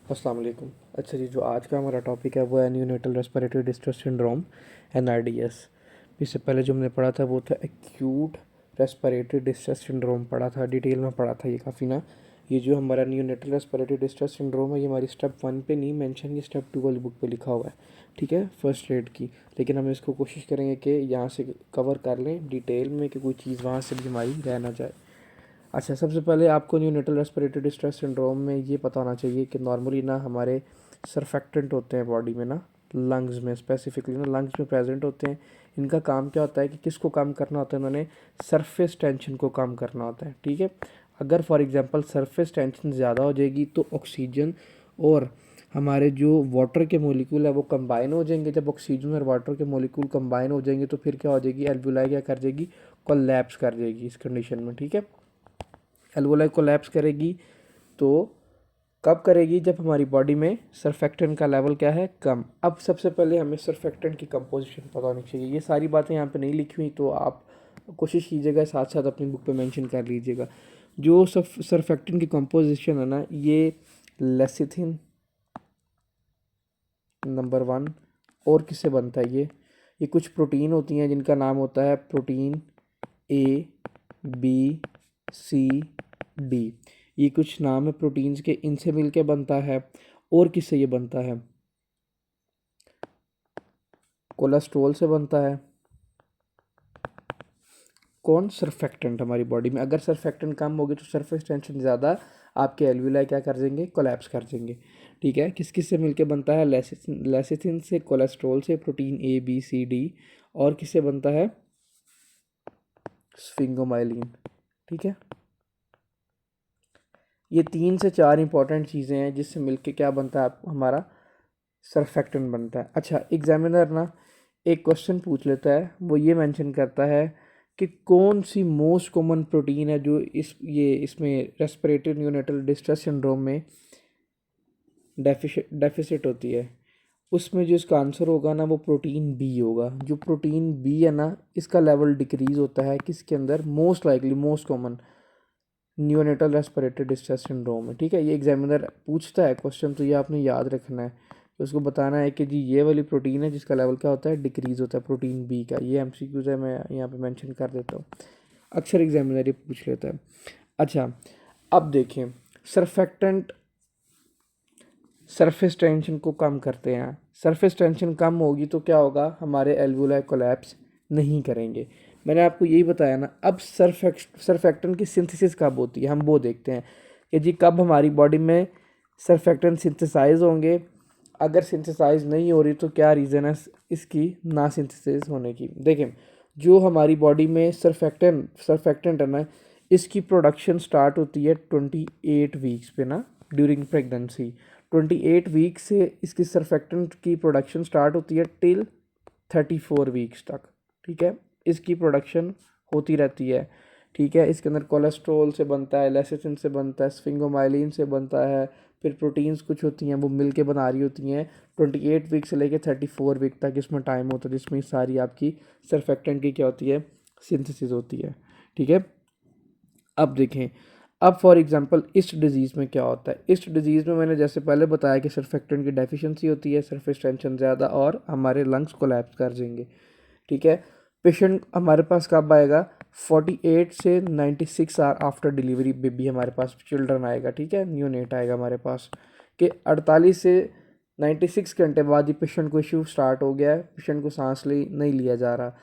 अस्सलाम वालेकुम। अच्छा जी, जो आज का हमारा टॉपिक है वो है neonatal respiratory distress syndrome, NRDS। इससे पहले जो हमने पढ़ा था वो था एक्यूट रेस्पिरेटरी डिस्ट्रेस सिंड्रोम पढ़ा था, डिटेल में पढ़ा था ये काफ़ी ना। ये जो हमारा न्यूनेटल रेस्पिरेटरी डिस्ट्रेस सिंड्रोम है ये हमारी स्टेप 1 पे नहीं मेंशन, ये स्टेप 2 वाली बुक पे लिखा हुआ है, ठीक है, फर्स्ट एड की। लेकिन हम इसको कोशिश करेंगे कि यहाँ से कवर कर लें डिटेल में कि कोई चीज़ वहाँ से भी हमारी रह ना जाए। अच्छा, सबसे पहले आपको न्यूनेटल रेस्पिरेटरी डिस्ट्रेस सिंड्रोम में ये पता होना चाहिए कि नॉर्मली ना हमारे सरफेक्टेंट होते हैं बॉडी में ना, लंग्स में स्पेसिफिकली ना, लंग्स में प्रेजेंट होते हैं। इनका काम क्या होता है कि किसको कम करना होता है, उन्होंने सरफेस टेंशन को कम करना होता है, ठीक है। अगर फॉर एग्जांपल सरफेस टेंशन ज़्यादा हो जाएगी तो ऑक्सीजन और हमारे जो वाटर के मॉलिक्यूल है वो कंबाइन हो जाएंगे। जब ऑक्सीजन और वाटर के मॉलिक्यूल कंबाइन हो जाएंगे तो फिर क्या हो जाएगी, एल्वुलाई क्या कर जाएगी, कोलैप्स कर जाएगी इस कंडीशन में, ठीक है। एल्वोलाई कोलैप्स करेगी तो कब करेगी, जब हमारी बॉडी में सरफेक्टेंट का लेवल क्या है, कम। अब सबसे पहले हमें सरफेक्टेंट की कंपोजिशन पता होनी चाहिए। ये सारी बातें यहाँ पे नहीं लिखी हुई तो आप कोशिश कीजिएगा साथ साथ अपनी बुक पे मेंशन कर लीजिएगा। जो सरफेक्टेंट की कंपोजिशन है ना, ये लेसिथिन नंबर 1। और किससे बनता है ये कुछ प्रोटीन होती हैं जिनका नाम होता है protein A, B, C, D। ये कुछ नाम है प्रोटीन्स के, इनसे मिलके बनता है। और किससे ये बनता है, कोलेस्ट्रॉल से बनता है। कौन, सरफेक्टेंट हमारी बॉडी में। अगर सरफेक्टेंट कम होगी तो सरफेस टेंशन ज़्यादा, आपके एल्वुलाई क्या कर देंगे, कोलैप्स कर देंगे, ठीक है। किस किस से मिलके बनता है, लेसिथिन से, कोलेस्ट्रॉल से, protein A, B, C, D। और किससे बनता है, स्फिंगोमाइलिन, ठीक है। ये 3 से 4 इंपॉर्टेंट चीज़ें हैं जिससे मिलके क्या बनता है, हमारा सरफेक्टेंट बनता है। अच्छा, एग्जामिनर ना एक क्वेश्चन पूछ लेता है, वो ये मेंशन करता है कि कौन सी मोस्ट कॉमन प्रोटीन है जो इसमें रेस्पिरेटरी न्यूनेटल डिस्ट्रेस सिंड्रोम में डेफिसिट होती है। उसमें जो इसका आंसर होगा ना वो प्रोटीन बी होगा। जो प्रोटीन बी है ना, इसका लेवल डिक्रीज होता है किसके अंदर, most likely most common neonatal respiratory distress syndrome है, ठीक है। ये एग्जामिनर पूछता है क्वेश्चन तो ये आपने याद रखना है। तो उसको बताना है कि जी ये वाली प्रोटीन है जिसका लेवल क्या होता है, डिक्रीज होता है, प्रोटीन बी का। ये MCQs है, मैं यहाँ पे मेंशन कर देता हूँ, अक्सर एग्जामिनर ये पूछ लेता है। अच्छा, अब देखें, सरफेक्टेंट सरफेस टेंशन को कम करते हैं। सरफेस टेंशन कम होगी तो क्या होगा, हमारे एल्वुलाई कोलैप्स नहीं करेंगे। मैंने आपको यही बताया ना। अब सरफेक्टेंट की सिंथेसिस कब होती है, हम वो देखते हैं कि जी कब हमारी बॉडी में सरफेक्टेंट सिंथेसाइज होंगे। अगर सिंथेसाइज नहीं हो रही तो क्या रीज़न है इसकी ना सिंथेसाइज होने की। देखें, जो हमारी बॉडी में सरफेक्टेंट है ना, इसकी प्रोडक्शन स्टार्ट होती है 28 वीक्स पे ना, ड्यूरिंग प्रेगनेंसी। 28 वीक से इसकी सरफेक्टेंट की प्रोडक्शन स्टार्ट होती है टिल 34 वीक्स तक, ठीक है। इसकी प्रोडक्शन होती रहती है, ठीक है। इसके अंदर कोलेस्ट्रॉल से बनता है, लेसिथिन से बनता है, स्फिंगोमाइलिन से बनता है, फिर प्रोटीन्स कुछ होती हैं वो मिल के बना रही होती हैं। 28 वीक से लेके 34 वीक तक इसमें टाइम होता है जिसमें सारी आपकी सरफेक्टेंट की क्या होती है, सिंथेसिस होती है, ठीक है। अब देखें, अब फॉर एग्जांपल इस डिज़ीज़ में क्या होता है। इस डिज़ीज़ में मैंने जैसे पहले बताया कि सरफेक्टेंट की डेफिशिएंसी होती है, सरफेस टेंशन ज़्यादा और हमारे लंग्स कोलैप्स कर जाएंगे, ठीक है। पेशेंट हमारे पास कब आएगा, 48 से 96 आवर आफ्टर डिलीवरी बेबी हमारे पास चिल्ड्रन आएगा, ठीक है, न्यूनेट आएगा हमारे पास। कि 48 से 96 घंटे बाद ही पेशेंट को इशू स्टार्ट हो गया है, पेशेंट को सांस नहीं लिया जा रहा।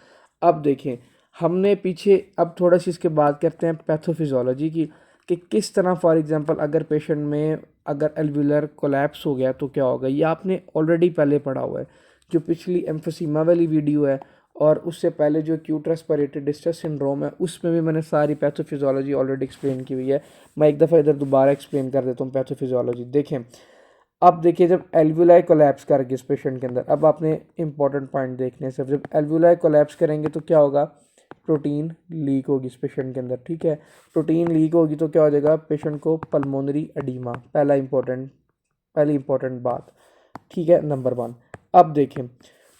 अब देखें, हमने पीछे अब थोड़ा सी इसके बात करते हैं पैथोफिजियोलॉजी की, कि किस तरह फॉर एग्जांपल अगर पेशेंट में अगर एल्वुलर कोलैप्स हो गया तो क्या होगा। ये आपने ऑलरेडी पहले पढ़ा हुआ है, जो पिछली एम्फोसीमा वाली वीडियो है और उससे पहले जो एक्यूट रेस्पिरेटरी डिस्ट्रेस सिंड्रोम है उसमें भी मैंने सारी पैथोफिजियोलॉजी ऑलरेडी एक्सप्लेन की हुई है। मैं एक दफ़ा इधर दोबारा एक्सप्लेन कर देता हूँ पैथोफिजियोलॉजी। देखें, अब देखिए, जब एल्वुलाई कोलैप्स कर गई इस पेशेंट के अंदर, अब आपने इंपॉर्टेंट पॉइंट देखने से, जब एल्वुलाई कोलैप्स करेंगे तो क्या होगा, प्रोटीन लीक होगी इस पेशेंट के अंदर, ठीक है। प्रोटीन लीक होगी तो क्या हो जाएगा, पेशेंट को पल्मोनरी एडीमा, पहली इंपॉर्टेंट बात, ठीक है, नंबर 1। अब देखें,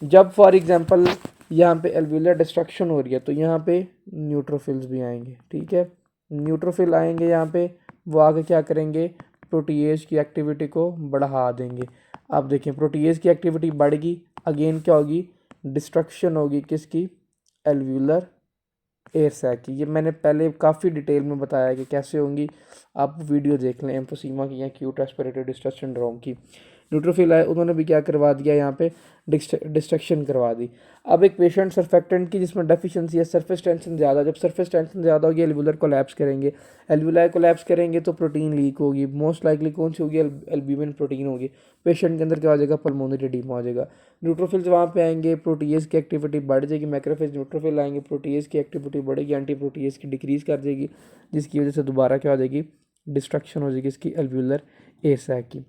जब फॉर एग्जांपल यहाँ पे एल्वुलर डिस्ट्रक्शन हो रही है तो यहाँ पे न्यूट्रोफिल्स भी आएंगे, ठीक है। न्यूट्रोफिल आएंगे यहाँ पे, वो आगे क्या करेंगे, प्रोटीएज की एक्टिविटी को बढ़ा देंगे। आप देखें प्रोटीएज की एक्टिविटी बढ़ गई, अगेन क्या होगी, डिस्ट्रक्शन होगी किसकी, एल्व्यूलर एयर सैक की। ये मैंने पहले काफ़ी डिटेल में बताया कि कैसे होंगी, आप वीडियो देख लें एम्फोसीमा की या एक्यूट रेस्पिरेटरी डिस्ट्रेस सिंड्रोम की। न्यूट्रोफिल आए, उन्होंने भी क्या करवा दिया यहाँ पे, डिस्ट्रक्शन करवा दी। अब एक पेशेंट सर्फेक्टेंट की जिसमें डेफिशिएंसी है, सरफेस टेंशन ज़्यादा, जब सरफेस टेंशन ज़्यादा होगी एल्वुलर कोलैप्स करेंगे, एल्वुलर कोलैप्स करेंगे तो प्रोटीन लीक होगी, मोस्ट लाइकली कौन सी होगी, एल्ब्यूमिन प्रोटीन होगी। पेशेंट के अंदर क्या हो जाएगा, पल्मोनरी एडीमा हो जाएगा। न्यूट्रोफिल्स वहाँ पे आएंगे, प्रोटीएज की एक्टिविटी बढ़ जाएगी, मैक्रोफेज न्यूट्रोफिल आएंगे, प्रोटीएज की एक्टिविटी बढ़ेगी, एंटी प्रोटीएज की डिक्रीज कर देगी, जिसकी वजह से दोबारा क्या हो जाएगी, डिस्ट्रक्शन हो जाएगी इसकी एल्व्यूलर एयर सैक की।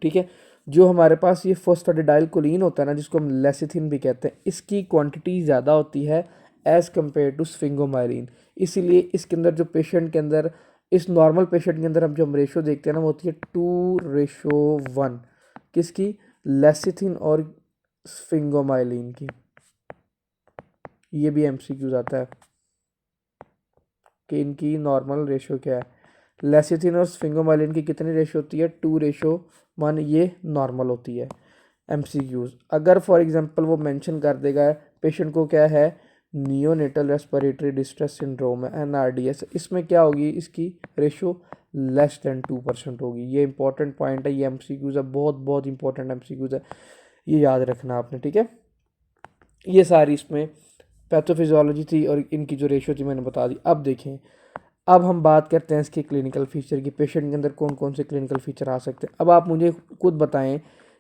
ठीक है, जो हमारे पास ये फोस्फेटिडाइल कोलिन होता है ना, जिसको हम लेसिथिन भी कहते हैं, इसकी क्वांटिटी ज़्यादा होती है एज़ कम्पेयर टू स्फिंगोमाइलिन। इसीलिए इसके अंदर जो पेशेंट के अंदर, इस नॉर्मल पेशेंट के अंदर हम जो रेशो देखते हैं ना, वो होती है 2:1 किसकी, लेसिथिन और स्फिंगोमाइलिन की। ये भी एमसीक्यूज आता है कि इनकी नॉर्मल रेशो क्या है। लेसिथिन और स्फिंगोमाइलिन की कितनी रेशो होती है, 2:1, ये नॉर्मल होती है। एमसीक्यूज अगर फॉर एग्जांपल वो मेंशन कर देगा पेशेंट को क्या है, नियोनेटल रेस्पिरेटरी डिस्ट्रेस सिंड्रोम है, एनआरडीएस, इसमें क्या होगी, इसकी रेशो लेस देन 2% होगी। ये इंपॉर्टेंट पॉइंट है, ये एमसीक्यूज है, बहुत बहुत इंपॉर्टेंट एमसीक्यूज है, ये याद रखना आपने। ठीक है, ये सारी इसमें पैथोफिजियोलॉजी थी और इनकी जो रेशो थी मैंने बता दी। अब देखें, अब हम बात करते हैं इसके क्लिनिकल फीचर की, पेशेंट के अंदर कौन कौन से क्लिनिकल फीचर आ सकते हैं। अब आप मुझे खुद बताएं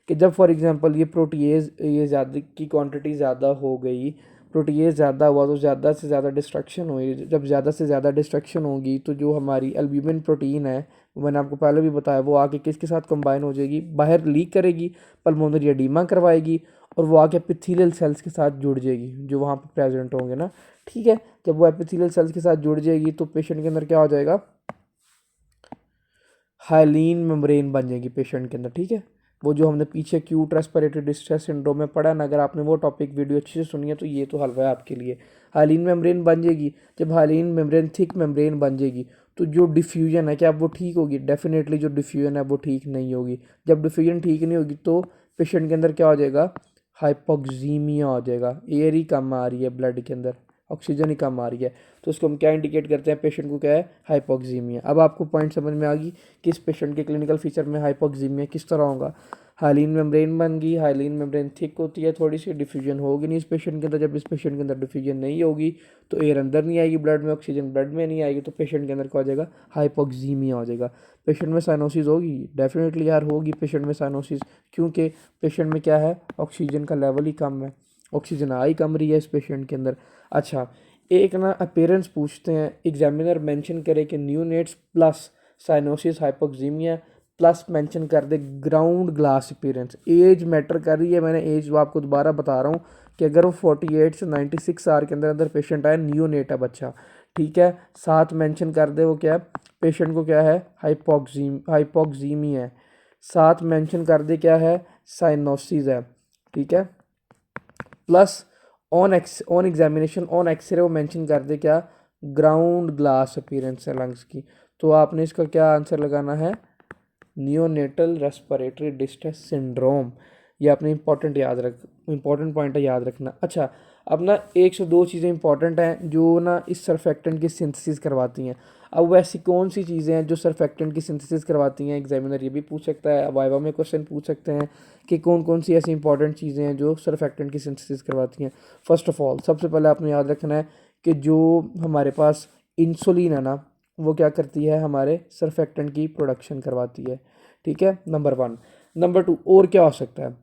कि जब फॉर एग्जांपल ये प्रोटीएज, ये ज़्यादा की क्वांटिटी ज़्यादा हो गई, प्रोटीएज ज़्यादा हुआ तो ज़्यादा से ज़्यादा डिस्ट्रक्शन हुई, जब ज़्यादा से ज़्यादा डिस्ट्रक्शन होगी तो जो हमारी एल्ब्यूमिन प्रोटीन है, मैंने आपको पहले भी बताया, वो आके किसके साथ कंबाइन हो जाएगी, बाहर लीक करेगी, पल्मोनरी एडीमा करवाएगी, और वो आके एपिथेलियल सेल्स के साथ जुड़ जाएगी जो वहाँ पर प्रेजेंट होंगे ना। ठीक है, जब वो एपिथेलियल सेल्स के साथ जुड़ जाएगी तो पेशेंट के अंदर क्या हो जाएगा, हाइलीन मेम्ब्रेन बन जाएगी पेशेंट के अंदर। ठीक है, वो जो हमने पीछे एक्यूट रेस्पिरेटरी डिस्ट्रेस सिंड्रोम में पढ़ा ना, अगर आपने वो टॉपिक वीडियो अच्छे से सुनी है तो ये तो हलवा है आपके लिए। हाइलीन मेम्ब्रेन बन जाएगी, जब हाइलीन मेम्ब्रेन थिक मेम्ब्रेन बन जाएगी तो जो डिफ्यूजन है क्या वो ठीक होगी, डेफिनेटली जो डिफ्यूजन है वो ठीक नहीं होगी। जब डिफ्यूजन ठीक नहीं होगी तो पेशेंट के अंदर क्या हो जाएगा, हाइपोक्सीमिया हो जाएगा, एयर ही कम आ रही है ब्लड के अंदर, ऑक्सीजन ही कम आ रही है, तो उसको हम क्या इंडिकेट करते हैं, पेशेंट को क्या है, हाइपोक्सीमिया। अब आपको पॉइंट समझ में आ गई कि इस पेशेंट के क्लिनिकल फीचर में हाइपोक्सीमिया किस तरह होगा। हाइलीन मेम्ब्रेन बन गई, हाइलीन मेम्ब्रेन थिक होती है थोड़ी सी, डिफ्यूजन होगी नहीं इस पेशेंट के अंदर। जब इस पेशेंट के अंदर डिफ्यूजन नहीं होगी तो एयर अंदर नहीं आएगी ब्लड में, ऑक्सीजन ब्लड में नहीं आएगी, तो पेशेंट के अंदर क्या हो जाएगा, हाइपोक्सीमिया हो जाएगा। पेशेंट में साइनोसिस होगी, डेफिनेटली यार होगी पेशेंट में साइनोसिस, क्योंकि पेशेंट में क्या है, ऑक्सीजन का लेवल ही कम है, ऑक्सीजन आ ही कम रही है इस पेशेंट के अंदर। अच्छा, एक ना अपीयरेंस पूछते हैं, एग्जामिनर मेंशन करे कि neonates plus cyanosis hypoxemia plus mention कर दे ground glass appearance. Age matter कर रही है, मैंने एज वो आपको दोबारा बता रहा हूँ कि अगर वो 48 से 96 आर के अंदर अंदर पेशेंट आए, नियोनेट है बच्चा, ठीक है, साथ मेंशन कर दे वो क्या है, पेशेंट को क्या है, हाइपोक्सीमिया है, साथ मेंशन कर दे क्या है, साइनोसिस है। ठीक है, plus on examination on x ray वो मेंशन कर दे क्या, ग्राउंड ग्लास अपीयरेंस है लंग्स की, तो आपने इसका क्या आंसर लगाना है, नियोनेटल रेस्पिरेटरी डिस्ट्रेस सिंड्रोम। ये आपने इंपॉर्टेंट पॉइंट है, याद रखना। अच्छा, अब ना एक से दो चीज़ें इंपॉर्टेंट हैं जो ना इस सर्फेक्टेंट की सिंथेसिस करवाती हैं। अब वैसी कौन सी चीज़ें हैं जो सर्फेक्टेंट की सिंथेसिस करवाती हैं, एग्जामिनर ये भी पूछ सकता है, वाइवा में क्वेश्चन पूछ सकते हैं कि कौन कौन सी ऐसी इंपॉर्टेंट चीज़ें हैं जो सर्फेक्टेंट की सिंथेसिस करवाती हैं। फर्स्ट ऑफ ऑल सबसे पहले आपने याद रखना है कि जो हमारे पास इंसुलिन है ना, वो क्या करती है, हमारे सर्फेक्टेंट की प्रोडक्शन करवाती है। ठीक है, नंबर 1। नंबर 2 और क्या हो सकता है,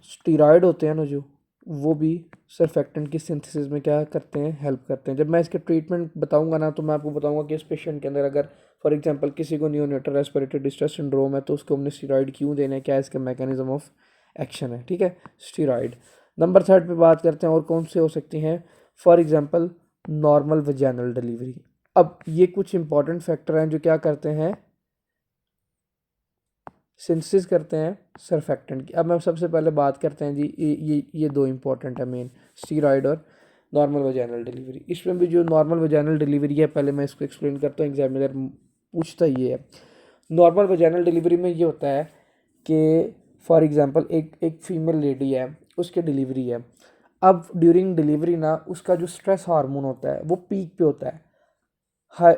स्टीरॉयड होते हैं ना जो, वो भी सर्फेक्टेंट की सिंथेसिस में क्या करते हैं, हेल्प करते हैं। जब मैं इसके ट्रीटमेंट बताऊंगा ना तो मैं आपको बताऊंगा कि इस पेशेंट के अंदर अगर फॉर एग्जांपल किसी को नियोनेटल रेस्पिरेटरी डिस्ट्रेस सिंड्रोम है तो उसको हमने स्टीरॉयड क्यों देना है, क्या इसका मैकेनिज्म ऑफ एक्शन है। ठीक है, स्टीरॉयड। नंबर 3 पे बात करते हैं और कौन से हो सकती हैं, for example normal vaginal delivery. अब ये कुछ इंपॉर्टेंट फैक्टर हैं जो क्या करते हैं, सिंथेसिस करते हैं सर्फेक्टेंट की। अब हम सबसे पहले बात करते हैं जी, ये दो इंपॉर्टेंट है मेन, स्टीरॉयड और नॉर्मल वजाइनल डिलीवरी। इसमें भी जो नॉर्मल वजाइनल डिलीवरी है, पहले मैं इसको एक्सप्लेन करता हूँ, एग्जामिनर पूछता ये है। नॉर्मल वजाइनल डिलीवरी में ये होता है कि फॉर एग्जांपल एक फीमेल लेडी है, उसकी डिलीवरी है। अब ड्यूरिंग डिलीवरी ना उसका जो स्ट्रेस हार्मोन होता है वो पीक पे होता है, हाई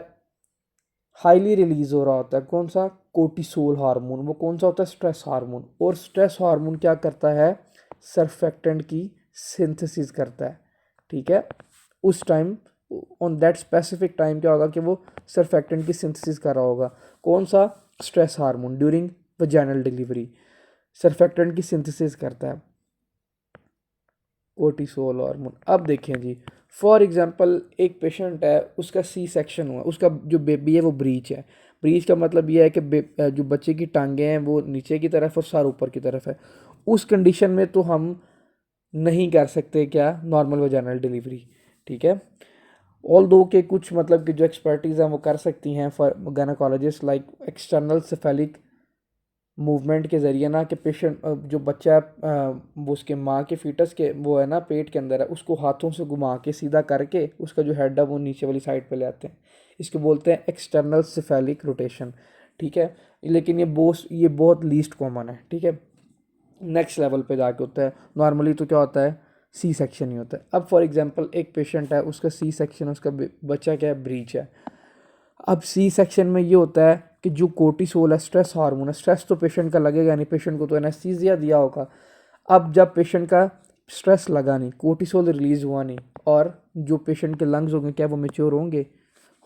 हाईली रिलीज हो रहा होता है। कौन सा? Cortisol hormone. वो कौन सा होता है? Stress hormone. और स्ट्रेस हार्मोन क्या करता है? सर्फेक्टेंट की सिंथेसिस करता है, ठीक है। उस time, on that specific time क्या होगा कि वो सर्फेक्टेंट की सिंथेसिस कर रहा होगा। कौन सा? Stress hormone during vaginal delivery surfactant की सिंथेसिस करता है, कोर्टिसोल हार्मोन। अब देखें जी, फॉर एग्जांपल एक पेशेंट है, उसका सी सेक्शन हुआ, उसका जो बेबी है वो ब्रीच है। ब्रीच का मतलब ये है कि जो बच्चे की टांगें हैं वो नीचे की तरफ और सर ऊपर की तरफ है। उस कंडीशन में तो हम नहीं कर सकते क्या? नॉर्मल वजाइनल डिलीवरी, ठीक है। ऑल दो के कुछ मतलब कि जो एक्सपर्टीज़ हैं वो कर सकती हैं for gynaecologist, like external cephalic movement के ज़रिए ना, कि पेशेंट जो बच्चा वो उसके माँ के फीटस के वो है ना पेट के अंदर है, उसको हाथों से घुमा के सीधा करके उसका जो हेड है वो नीचे वाली साइड पे ले आते हैं। इसको बोलते हैं एक्सटर्नल सेफेलिक रोटेशन, ठीक है। लेकिन ये बहुत लीस्ट कॉमन है, ठीक है। नेक्स्ट लेवल पे जाके होता है। नॉर्मली तो क्या होता है? सी सेक्शन ही होता है। अब फॉर एग्जांपल एक पेशेंट है, उसका सी सेक्शन, उसका बच्चा क्या है? ब्रीच है। अब सी सेक्शन में ये होता है कि जो कोर्टिसोल है, स्ट्रेस हार्मोन है, स्ट्रेस तो पेशेंट का लगेगा नहीं, पेशेंट को तो एनेस्थीसिया दिया होगा। अब जब पेशेंट का स्ट्रेस लगा नहीं, कोर्टिसोल रिलीज हुआ नहीं, और जो पेशेंट के लंग्स होंगे क्या वो मेच्योर होंगे?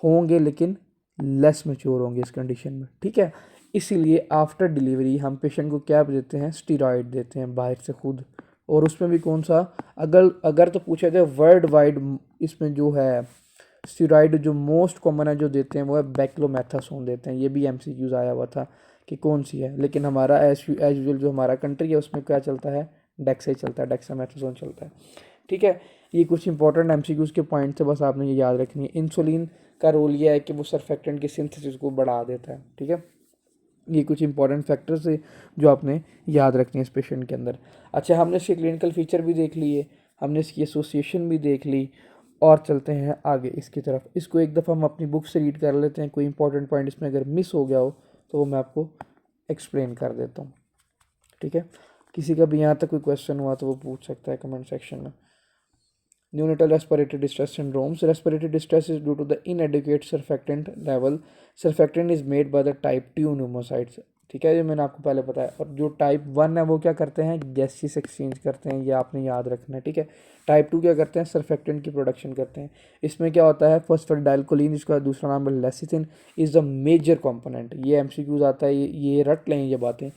होंगे, लेकिन लेस मेच्योर होंगे इस कंडीशन में, ठीक है। इसीलिए आफ्टर डिलीवरी हम पेशेंट को क्या देते हैं? स्टीरॉयड देते हैं बाहर से खुद। और उसमें भी कौन सा? अगर अगर तो पूछा जाए वर्ल्ड वाइड, इसमें जो है स्टीरॉयड जो मोस्ट कॉमन है जो देते हैं वो है बैक्लोमेथासोन देते हैं। ये भी एमसीक्यूज आया हुआ था कि कौन सी है, लेकिन हमारा एज यूजल जो हमारा कंट्री है उसमें क्या चलता है? डेक्सा ही चलता है, डेक्सामेथासोन चलता है, ठीक है। ये कुछ इंपॉर्टेंट एमसीक्यूज के पॉइंट से बस आपने ये याद रखनी है। इंसुलिन का रोल ये है कि वो सर्फेक्टेंट की सिंथेसिस को बढ़ा देता है, ठीक है। ये कुछ इंपॉर्टेंट फैक्टर्स है जो आपने याद रखनी है इस पेशेंट के अंदर। अच्छा, हमने इसके क्लिनिकल फीचर भी देख लिए, हमने इसकी एसोसिएशन भी देख ली, और चलते हैं आगे इसकी तरफ। इसको एक दफ़ा हम अपनी बुक से रीड कर लेते हैं। कोई इंपॉर्टेंट पॉइंट इसमें अगर मिस हो गया हो तो वो मैं आपको एक्सप्लेन कर देता हूँ, ठीक है। किसी का भी यहाँ तक कोई क्वेश्चन हुआ तो वो पूछ सकता है कमेंट सेक्शन में। Neonatal respiratory distress syndromes. Respiratory distress is due to the inadequate surfactant level. Surfactant is made by the type 2 pneumocytes. ठीक है, ये मैंने आपको पहले बताया। और जो टाइप 1 है वो क्या करते हैं? गैसेस एक्सचेंज करते हैं, ये आपने याद रखना है, ठीक है। टाइप 2 क्या करते हैं? सर्फेक्टेंट की प्रोडक्शन करते हैं। इसमें क्या होता है? फॉस्फेटिडाइलकोलिन, जिसका दूसरा नाम है lecithin, is the major component. ये एमसीक्यूज आता है, ये रट लें ये बातें।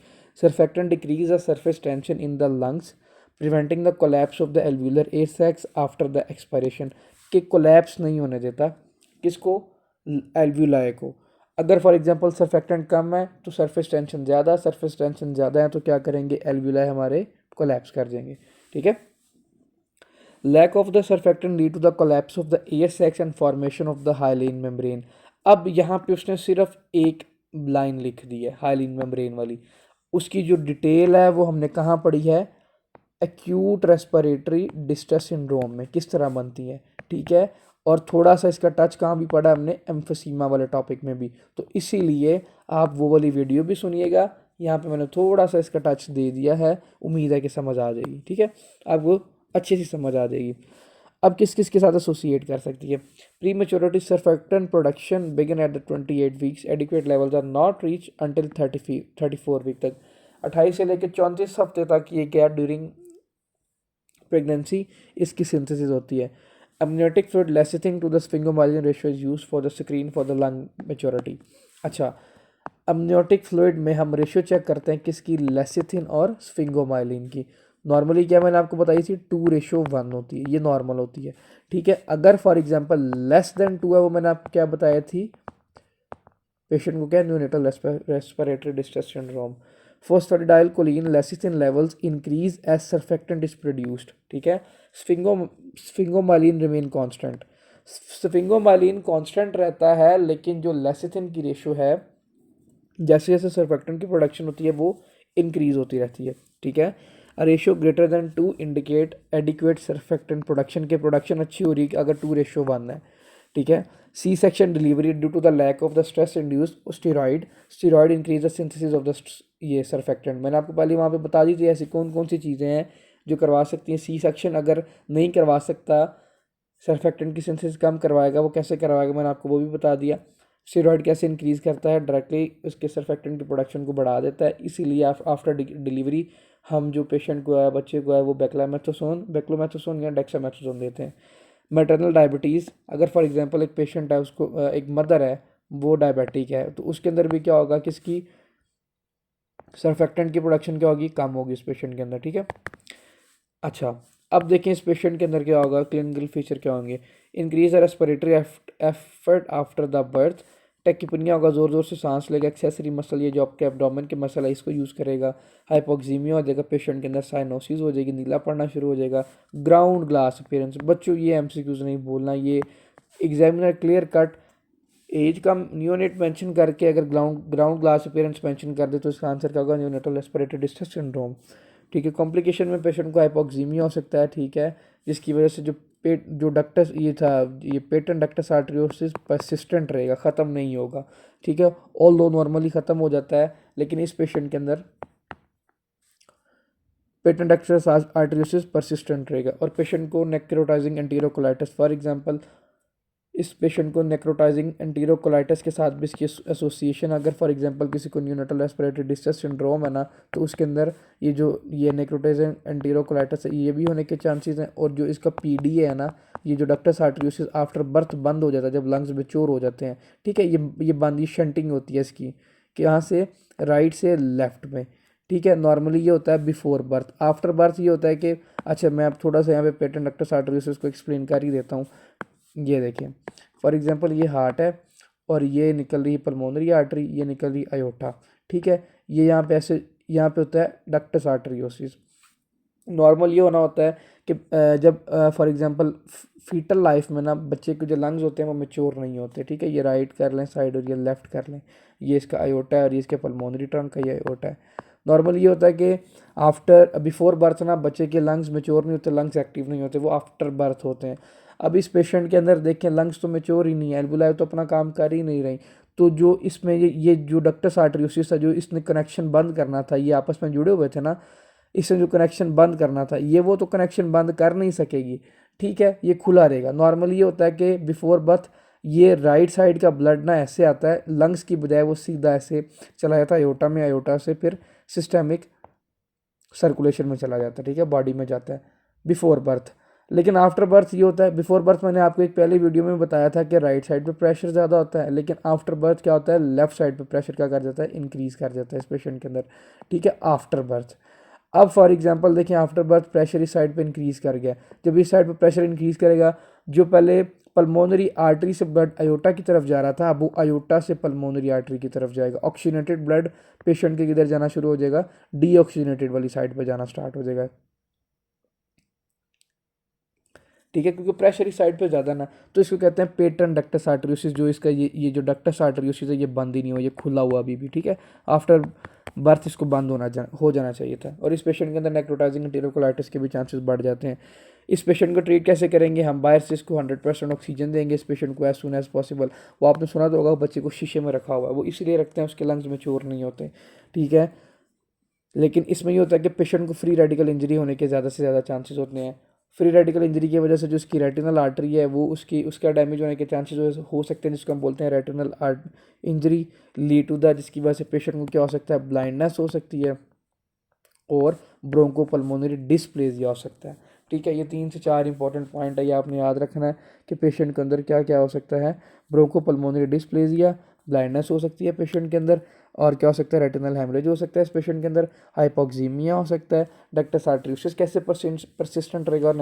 Surfactant decrease the surface tension in the lungs, preventing the collapse of the alveolar air sacs after the expiration. कि कोलैप्स नहीं होने देता किसको? एल्व्यूलाई को। अगर फॉर एग्जांपल सर्फेक्टेंट कम है तो सरफेस टेंशन ज़्यादा, सरफेस टेंशन ज़्यादा है तो क्या करेंगे? एल्व्यूलाई हमारे कोलैप्स कर देंगे, ठीक है। Lack of the surfactant lead to the collapse of the air sacs and formation of the hyaline membrane. अब यहाँ पे उसने सिर्फ एक लाइन लिख दी है हाइलिन मेम्ब्रेन वाली, उसकी जो डिटेल है वो हमने कहाँ पढ़ी है? एक्यूट रेस्पिरेटरी डिस्ट्रेस सिंड्रोम में किस तरह बनती है, ठीक है। और थोड़ा सा इसका टच कहाँ भी पड़ा हमने? एम्फोसीमा वाले टॉपिक में भी। तो इसीलिए आप वो वाली वीडियो भी सुनिएगा, यहाँ पे मैंने थोड़ा सा इसका टच दे दिया है, उम्मीद है कि समझ आ जाएगी, ठीक है। आपको अच्छी सी समझ आ जाएगी। अब किस किस के साथ एसोसिएट कर सकती है? Prematurity surfactant production begin at the 28 weeks, adequate levels are not reach until 34 week तक। 28 से लेकर 34 हफ्ते तक ये क्या ड्यूरिंग प्रेगनेंसी इसकी सिंथेसिस होती है। amniotic fluid lecithin to the sphingomyelin ratio is used for the screen for the lung maturity। अच्छा, amniotic fluid में हम रेशियो चेक करते हैं किसकी? लेसिथिन और स्फिंगोमाइलिन की। नॉर्मली क्या मैंने आपको बताई थी? 2:1 होती है, ये नॉर्मल होती है, ठीक है। अगर फॉर एग्जांपल लेस देन 2 है, वो मैंने आपको क्या बताया थी? पेशेंट को क्या? Neonatal respiratory distress syndrome. Phosphatidylcholine lecithin levels increase as surfactant is produced, ठीक है। Sphingomyelin remain constant. Sphingomyelin constant रहता है, लेकिन जो लेसिथिन की रेशियो है, जैसे जैसे सर्फेक्टेंट की प्रोडक्शन होती है वो इंक्रीज होती रहती है, ठीक है। A ratio greater than 2 indicate adequate surfactant production, के प्रोडक्शन अच्छी हो रही है अगर 2 रेशियो 1 है, ठीक है। C section delivery due to the lack of the stress induce steroid, steroid increase the synthesis of the ये सर्फेक्टेंट। मैंने आपको पहले वहाँ पे बता दी थी ऐसी कौन कौन सी चीज़ें हैं जो करवा सकती हैं। सी सेक्शन अगर नहीं करवा सकता, सर्फेक्टेंट की सिंथेसिस कम करवाएगा, वो कैसे करवाएगा मैंने आपको वो भी बता दिया। स्टेरॉइड कैसे इंक्रीज़ करता है, डायरेक्टली उसके सर्फेक्टेंट की प्रोडक्शन को बढ़ा देता है। इसीलिए आफ्टर डिलीवरी हम जो पेशेंट को है, बच्चे को है, वो बेक्लोमेथोसोन या डेक्सामेथोसोन देते हैं। मैटरनल डायबिटीज़, अगर फॉर एग्जांपल एक पेशेंट है, उसको एक मदर है वो डायबिटिक है, तो उसके अंदर भी क्या होगा, किसकी सर्फेक्टेंट की प्रोडक्शन क्या होगी, कम होगी उस पेशेंट के अंदर, ठीक है। अच्छा, अब देखें इस पेशेंट के अंदर क्या होगा, क्लिनिकल फीचर क्या होंगे। Increase respiratory effort after the birth, tachypnoea होगा, ज़ोर ज़ोर से सांस लेगा। एक्सेसरी मसल, ये जो आपके एब्डोमेन के मसल है इसको यूज़ करेगा। हाइपोक्सीमिया हो जाएगा पेशेंट के अंदर, साइनोसिस हो जाएगी, नीला पड़ना शुरू हो जाएगा। ग्राउंड ग्लास अपीयरेंस, बच्चों ये एमसीक्यूज नहीं बोलना, ये एग्जामिनर क्लियर कट एज का नियोनेट मेंशन करके अगर ग्राउंड ग्लास अपीयरेंस मेंशन कर दे तो इसका आंसर क्या होगा, नियोनेटल रेस्पिरेटरी डिस्ट्रेस सिंड्रोम, ठीक है। कॉम्प्लिकेशन में पेशेंट को हाइपोक्सीमिया हो सकता है, ठीक है, जिसकी वजह से जो डक्टस ये था, ये पेटेंट डक्टस आर्टरियोसिस परसिस्टेंट रहेगा, ख़त्म नहीं होगा, ठीक है। ऑल दो नॉर्मली ख़त्म हो जाता है, लेकिन इस पेशेंट के अंदर पेटेंट डक्टस आर्टरियोसिस परसिस्टेंट रहेगा। और पेशेंट को नेक्रोटाइजिंग एंटीरोकोलाइटिस, फॉर एग्जांपल इस पेशेंट को नेक्रोटाइजिंग एंटीरोकोलाइटिस के साथ भी इसकी एसोसिएशन, अगर फॉर एग्जांपल किसी को न्यूनेटल रेस्पिरेटरी डिस्ट्रेस सिंड्रोम है ना, तो उसके अंदर ये नेक्रोटाइजिंग एंटीरोकोलाइटिस है, ये भी होने के चांसेस हैं। और जो इसका पीडी है ना, ये जो डक्टस आर्टरियोसिस आफ्टर बर्थ बंद हो जाता है, जब लंग्स मैच्योर हो जाते हैं, ठीक है, ये बंद, ये शंटिंग होती है इसकी, कि यहाँ से राइट से लेफ्ट में, ठीक है। नॉर्मली ये होता है बिफोर बर्थ। आफ्टर बर्थ ये होता है कि, अच्छा मैं अब थोड़ा सा यहाँ पे पेटेंट डक्टस आर्टरियोसिस को एक्सप्लेन कर ही देता हूँ। ये देखिए फॉर एग्जांपल ये हार्ट है और ये निकल रही है पल्मोनरी आर्टरी, ये निकल रही आयोटा, ठीक है। ये यहाँ पे ऐसे, यहाँ पे होता है डक्टस आर्टरियोसिस। नॉर्मल ये होना होता है कि जब फॉर एग्जांपल फीटल लाइफ में ना बच्चे के जो लंग्स होते हैं वो मेच्योर नहीं होते, ठीक है। ये राइट कर लें साइड और ये लेफ्ट कर लें, ये इसका आयोटा है और ये इसके पल्मोनरी ट्रंक का ये आयोटा है। नॉर्मल ये होता है कि आफ्टर बिफोर बर्थ ना बच्चे के लंग्स मेच्योर नहीं होते, लंग्स एक्टिव नहीं होते, वो आफ्टर बर्थ होते हैं। अब इस पेशेंट के अंदर देखें लंग्स तो मेच्योर ही नहीं है, एल्वुलाई तो अपना काम कर ही नहीं रही, तो जो इसमें ये जो डक्टस आर्टरियोसिस था, जो इसने कनेक्शन बंद करना था, ये आपस में जुड़े हुए थे ना, इससे जो कनेक्शन बंद करना था, ये वो तो कनेक्शन बंद कर नहीं सकेगी, ठीक है, ये खुला रहेगा। नॉर्मली ये होता है कि बिफोर बर्थ ये राइट साइड का ब्लड ना ऐसे आता है, लंग्स की बजाय वो सीधा ऐसे चला जाता है आयोटा में, आयोटा से फिर सिस्टेमिक सर्कुलेशन में चला जाता है, ठीक है, बॉडी में जाता है बिफोर बर्थ। लेकिन आफ्टर बर्थ ये होता है, बिफोर बर्थ मैंने आपको एक पहले वीडियो में बताया था कि राइट साइड पे प्रेशर ज़्यादा होता है, लेकिन आफ्टर बर्थ क्या होता है, लेफ्ट साइड पे प्रेशर क्या कर जाता है, इंक्रीज़ कर जाता है इस पेशेंट के अंदर, ठीक है, आफ्टर बर्थ। अब फॉर एग्जांपल देखें आफ्टर बर्थ प्रेशर इस साइड पे इंक्रीज़ कर गया, जब इस साइड पे प्रेशर इंक्रीज़ करेगा, जो पहले पल्मोनरी आर्टरी से ब्लड आयोटा की तरफ जा रहा था, अब वो आयोटा से पल्मोनरी आर्टरी की तरफ जाएगा। ऑक्सीनेटेड ब्लड पेशेंट के किधर जाना शुरू हो जाएगा, डीऑक्सीनेटेड वाली साइड पे जाना स्टार्ट हो जाएगा, ठीक है, क्योंकि प्रेशर इस साइड पे ज़्यादा ना, तो इसको कहते हैं पेटेंट डक्टस आर्टरियोसिस। जो इसका ये जो डक्टस आर्टरियोसिस है ये बंद ही नहीं हो, ये खुला हुआ अभी भी, ठीक है। आफ्टर बर्थ इसको बंद हो जाना चाहिए था। और इस पेशेंट के अंदर नेक्रोटाइजिंग एंटीरोकोलाइटिस के भी चांसेस बढ़ जाते हैं। इस पेशेंट को ट्रीट कैसे करेंगे हम, बाहर से इसको 100% ऑक्सीजन देंगे इस पेशेंट को एज सुन एज पॉसिबल। वो आपने सुना तो होगा बच्चे को शीशे में रखा हुआ है, वो इसलिए रखते हैं उसके लंग्स में चोर नहीं होते, ठीक है। लेकिन इसमें ये होता है कि पेशेंट को फ्री रेडिकल इंजरी होने के ज़्यादा से ज़्यादा चांसेस होते हैं। फ्री रेडिकल इंजरी की वजह से जो उसकी रेटिनल आर्टरी है वो उसका डैमेज होने के चांसेस हो सकते हैं, जिसको हम बोलते हैं retinal art injury lead to the, जिसकी वजह से पेशेंट को क्या हो सकता है, ब्लाइंडनेस हो सकती है और ब्रोंकोपल्मोनरी डिस्प्लेजिया हो सकता है, ठीक है। ये 3 से 4 इंपॉर्टेंट पॉइंट है, ये आपने याद रखना है कि पेशेंट के अंदर क्या क्या हो सकता है, ब्रोंकोपल्मोनरी डिस्प्लेजिया, ब्लाइंडनेस हो सकती है पेशेंट के अंदर, और क्या हो सकता है, रेटिनल हेमरेज हो सकता है इस पेशेंट के अंदर, हाइपोक्सीमिया हो सकता है, डक्टस आर्टरियोसिस कैसे परसिस्टेंट रहेगा, और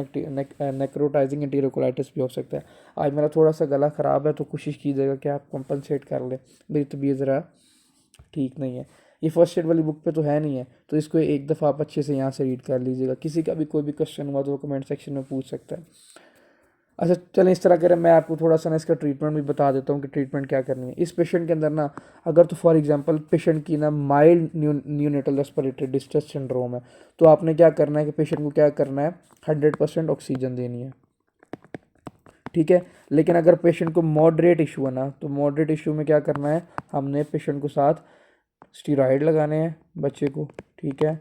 नेक्रोटाइजिंग एंटीरोकोलाइटिस भी हो सकता है। आज मेरा थोड़ा सा गला ख़राब है तो कोशिश कीजिएगा कि आप कंपनसेट कर लें, मेरी तबीयत ज़रा ठीक नहीं है। ये फर्स्ट एड वाली बुक पे तो है नहीं है, तो इसको एक दफ़ा आप अच्छे से यहाँ से रीड कर लीजिएगा। किसी का भी कोई भी क्वेश्चन हुआ तो वो कमेंट सेक्शन में पूछ सकता है। अच्छा चलें, इस तरह करें, मैं आपको थोड़ा सा ना इसका ट्रीटमेंट भी बता देता हूँ कि ट्रीटमेंट क्या करनी है इस पेशेंट के अंदर ना। अगर तो फॉर एग्जांपल पेशेंट की ना mild neonatal respiratory distress syndrome है, तो आपने क्या करना है कि पेशेंट को क्या करना है, 100% ऑक्सीजन देनी है, ठीक है। लेकिन अगर पेशेंट को मॉडरेट इशू है ना, तो मॉडरेट इशू में क्या करना है, हमने पेशेंट को साथ स्टीरॉयड लगाने हैं बच्चे को, ठीक है,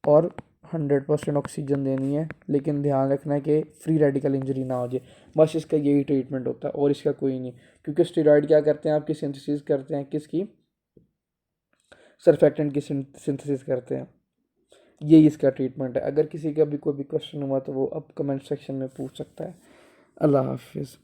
और 100% ऑक्सीजन देनी है, लेकिन ध्यान रखना है कि फ्री रेडिकल इंजरी ना हो जाए। बस इसका यही ट्रीटमेंट होता है और इसका कोई नहीं, क्योंकि स्टीरॉयड क्या करते हैं, आपकी सिंथेसिस करते हैं किसकी, सर्फेक्टेंट की सिंथेसिस करते हैं। यही इसका ट्रीटमेंट है। अगर किसी का भी कोई भी क्वेश्चन हुआ तो वो अब कमेंट सेक्शन में पूछ सकता है। अल्लाह हाफिज़।